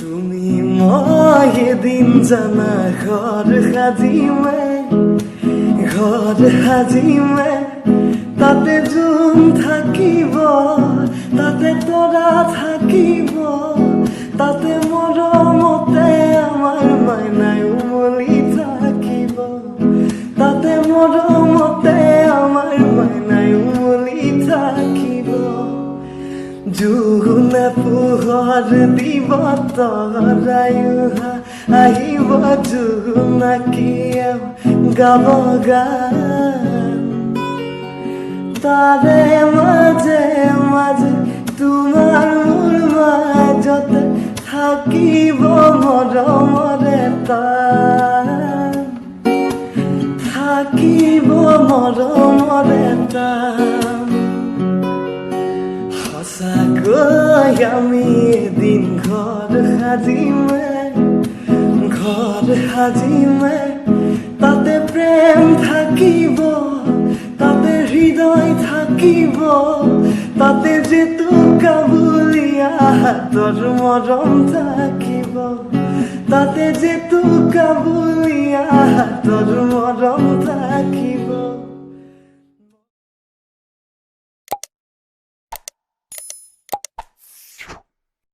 তুমি মই এদিন জানা ঘৰ সাজিমে তাতে যোন থাকিব, তাতে তৰা থাকিব, তাতে মৰমতে আমাৰ মাইনাই উমলি থাকিব, তাতে মৰমতে আমাৰ মাইনাই উমলি থাকিব। জোনে পোহৰ দিব তৰায়ো আহিব, জোনাকীয়ে গাব গান, তাৰে মাজে মাজে তোমাৰ মোৰ মাজতে থাকিব মৰমৰে টান, থাকিব মৰমৰে টান। সঁচাকৈ আমি এদিন ঘৰ সাজিমে, তাতে প্ৰেম থাকিব, তাতে হৃদয় থাকিব, তাতে জেতুকা বুলিয়া হাতৰ মৰম থাকিব, তাতে জেতুকা বুলিয়া হাতৰ মৰম থাকিব।